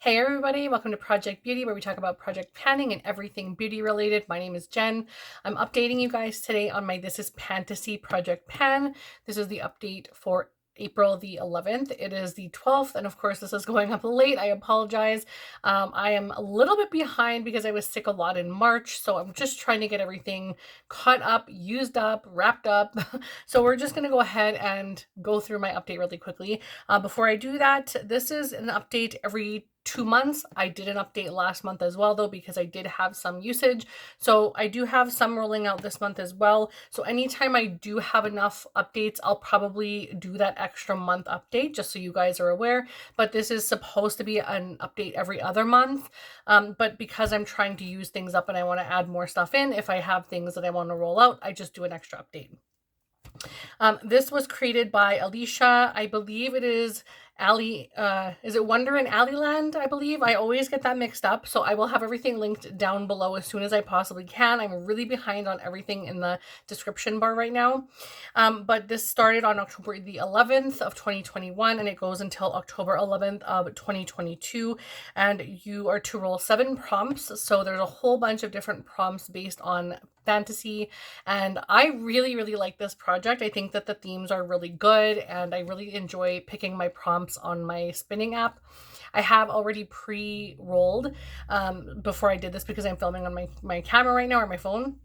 Hey everybody, welcome to Project Beauty, where we talk about project planning and everything beauty related. My name is Jen. I'm updating you guys today on my This is Pantasy project pan. This is the update for April the 11th. It is the 12th, and of course this is going up late. I apologize. I am a little bit behind because I was sick a lot in March, so I'm just trying to get everything caught up, used up, wrapped up. So we're just going to go ahead and go through my update really quickly. Before I do that, this is an update every 2 months. I did an update last month as well, though, because I did have some usage. So I do have some rolling out this month as well. So anytime I do have enough updates, I'll probably do that extra month update, just so you guys are aware. But this is supposed to be an update every other month. But because I'm trying to use things up and I want to add more stuff in, if I have things that I want to roll out, I just do an extra update. This was created by Alyshia. I believe it is is it Wonder in Alleyland, I believe? I always get that mixed up, so I will have everything linked down below as soon as I possibly can. I'm really behind on everything in the description bar right now. But this started on October the 11th of 2021, and it goes until October 11th of 2022, and you are to roll 7 prompts, so there's a whole bunch of different prompts based on fantasy, and I really like this project. I think that the themes are really good, and I really enjoy picking my prompts on my spinning app. I have already pre-rolled before I did this because I'm filming on my camera right now, or my phone.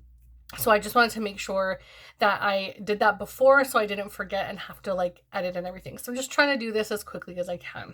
So I just wanted to make sure that I did that before so I didn't forget and have to like edit and everything. So I'm just trying to do this as quickly as I can.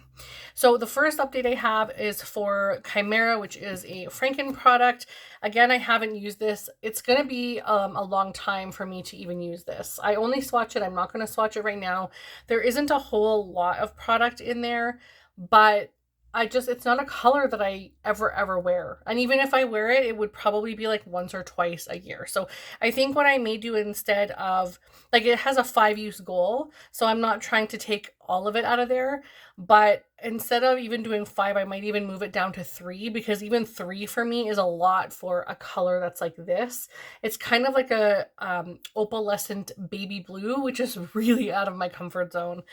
So the first update I have is for Chimera, which is a Franken product. Again, I haven't used this. It's going to be a long time for me to even use this. I only swatch it. I'm not going to swatch it right now. There isn't a whole lot of product in there, but it's not a color that I ever wear. And even if I wear it, it would probably be like once or twice a year. So I think what I may do instead of, like, it has a 5-use goal. So I'm not trying to take all of it out of there, but instead of even doing 5, I might even move it down to 3, because even 3 for me is a lot for a color that's like this. It's kind of like a opalescent baby blue, which is really out of my comfort zone.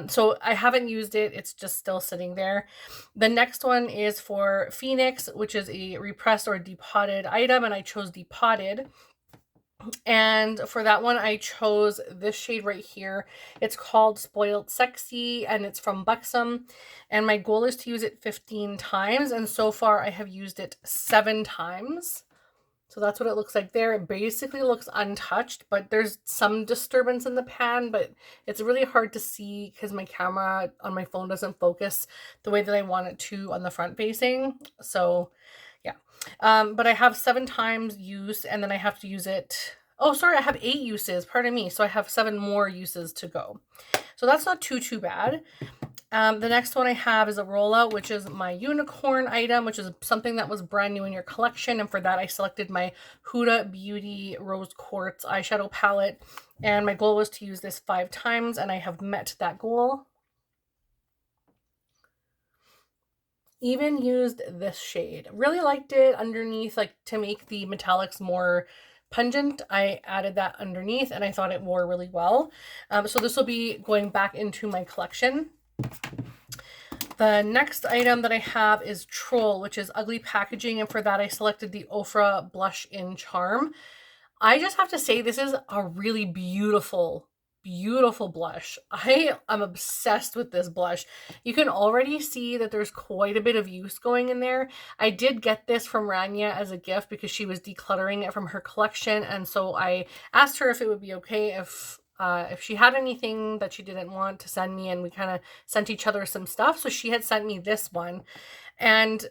So I haven't used it. It's just still sitting there. The next one is for Phoenix, which is a repressed or depotted item, and I chose depotted. And for that one, I chose this shade right here. It's called Spoiled Sexy, and it's from Buxom. And my goal is to use it 15 times, and so far I have used it 7 times. So that's what it looks like there. It basically looks untouched, but there's some disturbance in the pan, but it's really hard to see because my camera on my phone doesn't focus the way that I want it to on the front facing. So yeah. But I have 7 times use, and then I have to use it. Oh, sorry, I have 8 uses, pardon me. So I have 7 more uses to go. So that's not too bad. The next one I have is a rollout, which is my unicorn item, which is something that was brand new in your collection. And for that, I selected my Huda Beauty Rose Quartz eyeshadow palette. And my goal was to use this 5 times, and I have met that goal. Even used this shade. Really liked it underneath, like to make the metallics more pungent. I added that underneath, and I thought it wore really well. So this will be going back into my collection. The next item that I have is Troll, which is ugly packaging, and for that I selected the Ofra Blush in Charm. I just have to say, this is a really beautiful blush. I am obsessed with this blush. You can already see that there's quite a bit of use going in there. I did get this from Rania as a gift because she was decluttering it from her collection, and so I asked her if it would be okay if she had anything that she didn't want to send me, and we kind of sent each other some stuff. So she had sent me this one, and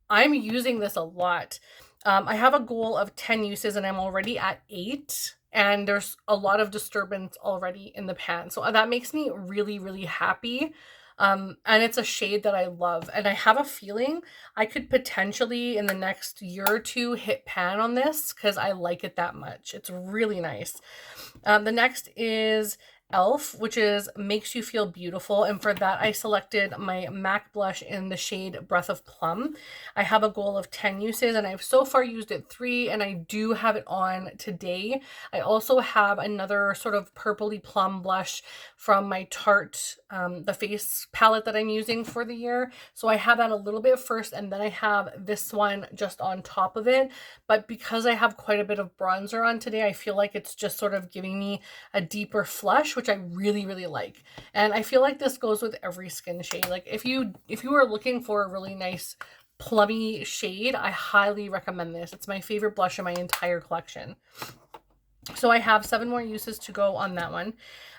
I'm using this a lot. I have a goal of 10 uses, and I'm already at 8, and there's a lot of disturbance already in the pan. So that makes me really happy. And it's a shade that I love, and I have a feeling I could potentially in the next year or 2 hit pan on this because I like it that much. It's really nice. The next is Elf, which is Makes You Feel Beautiful. And for that, I selected my MAC blush in the shade Breath of Plum. I have a goal of 10 uses, and I've so far used it 3, and I do have it on today. I also have another sort of purpley plum blush from my Tarte, the face palette that I'm using for the year. So I have that a little bit first, and then I have this one just on top of it. But because I have quite a bit of bronzer on today, I feel like it's just sort of giving me a deeper flush, which I really, really like. And I feel like this goes with every skin shade. Like if you are looking for a really nice plummy shade, I highly recommend this. It's my favorite blush in my entire collection. So I have 7 more uses to go on that one.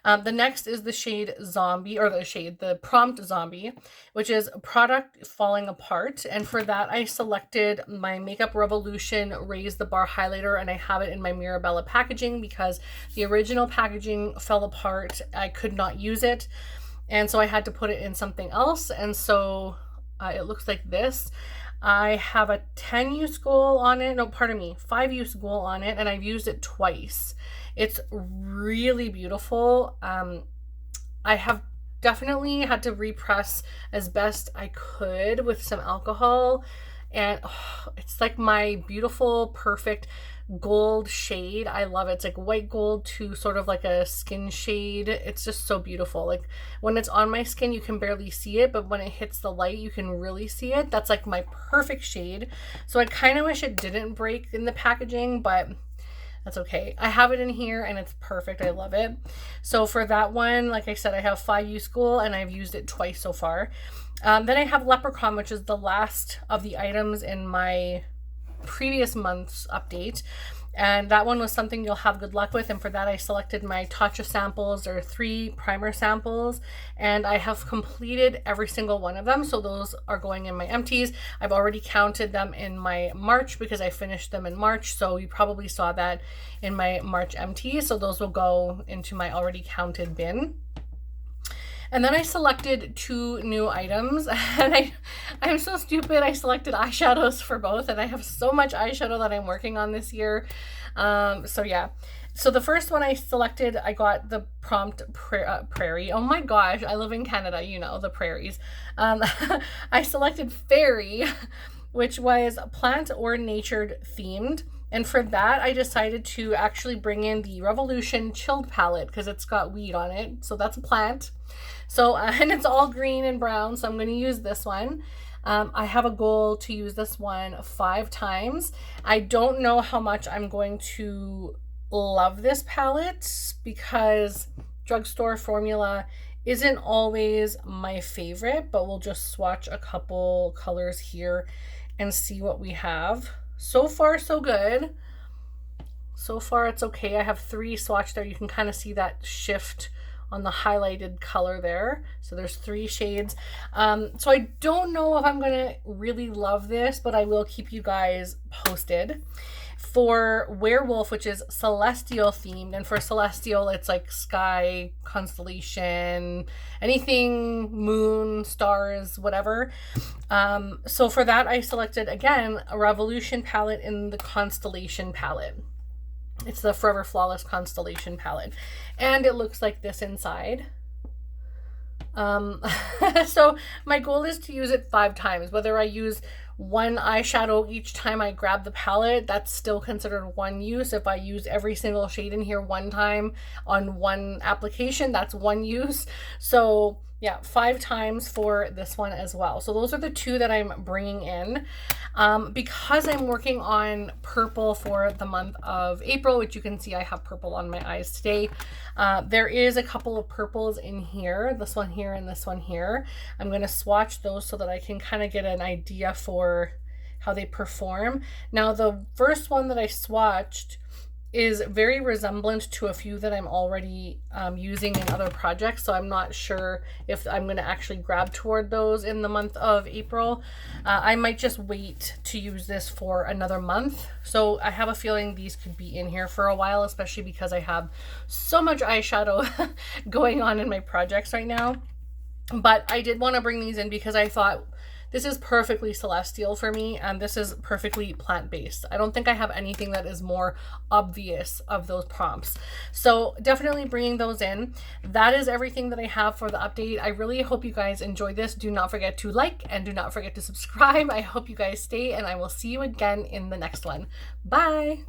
The next is the shade Zombie, or the Prompt Zombie, which is Product Falling Apart. And for that, I selected my Makeup Revolution Raise the Bar highlighter, and I have it in my Mirabella packaging because the original packaging fell apart. I could not use it, and so I had to put it in something else. And so it looks like this. I have a 10 use goal on it. No, pardon me, 5 use goal on it, and I've used it twice. It's really beautiful. I have definitely had to repress as best I could with some alcohol, and it's like my beautiful, perfect gold shade. I love it. It's like white gold to sort of like a skin shade. It's just so beautiful. Like when it's on my skin, you can barely see it, but when it hits the light, you can really see it. That's like my perfect shade. So I kind of wish it didn't break in the packaging, but that's okay. I have it in here and it's perfect. I love it. So for that one, like I said, I have 5 use goal and I've used it twice so far. Then I have Leprechaun, which is the last of the items in my previous month's update, and that one was something you'll have good luck with. And for that, I selected my Tatcha samples, or 3 primer samples, and I have completed every single one of them. So those are going in my empties. I've already counted them in my March because I finished them in March, so you probably saw that in my March empties. So those will go into my already counted bin. And then I selected 2 new items, and I'm so stupid. I selected eyeshadows for both, and I have so much eyeshadow that I'm working on this year. So yeah. So the first one I selected, I got the Prompt Prairie. Oh my gosh, I live in Canada, you know, the prairies. I selected Fairy, which was plant or nature themed. And for that, I decided to actually bring in the Revolution Chilled palette because it's got weed on it. So that's a plant. So, and it's all green and brown, so I'm going to use this one. I have a goal to use this one 5 times. I don't know how much I'm going to love this palette because drugstore formula isn't always my favorite, but we'll just swatch a couple colors here and see what we have. So far, so good. So far, it's okay. I have 3 swatched there. You can kind of see that shift on the highlighted color there. So there's 3 shades. So I don't know if I'm gonna really love this, but I will keep you guys posted. For Werewolf, which is celestial themed, and for celestial, it's like sky, constellation, anything, moon, stars, whatever. So for that, I selected, again, a Revolution palette in the Constellation palette. It's the Forever Flawless Constellation palette, and it looks like this inside. So my goal is to use it 5 times. Whether I use 1 eyeshadow each time I grab the palette, that's still considered 1 use. If I use every single shade in here 1 time on 1 application, that's 1 use. So yeah, 5 times for this one as well. So those are the 2 that I'm bringing in. Because I'm working on purple for the month of April, which you can see I have purple on my eyes today. There is a couple of purples in here, this one here and this one here. I'm going to swatch those so that I can kind of get an idea for how they perform. Now, the first one that I swatched is very resemblant to a few that I'm already using in other projects, so I'm not sure if I'm going to actually grab toward those in the month of April. I might just wait to use this for another month, so I have a feeling these could be in here for a while, especially because I have so much eyeshadow going on in my projects right now. But I did want to bring these in because I thought This is perfectly celestial for me, and this is perfectly plant-based. I don't think I have anything that is more obvious of those prompts. So definitely bringing those in. That is everything that I have for the update. I really hope you guys enjoy this. Do not forget to like and do not forget to subscribe. I hope you guys stay, and I will see you again in the next one. Bye!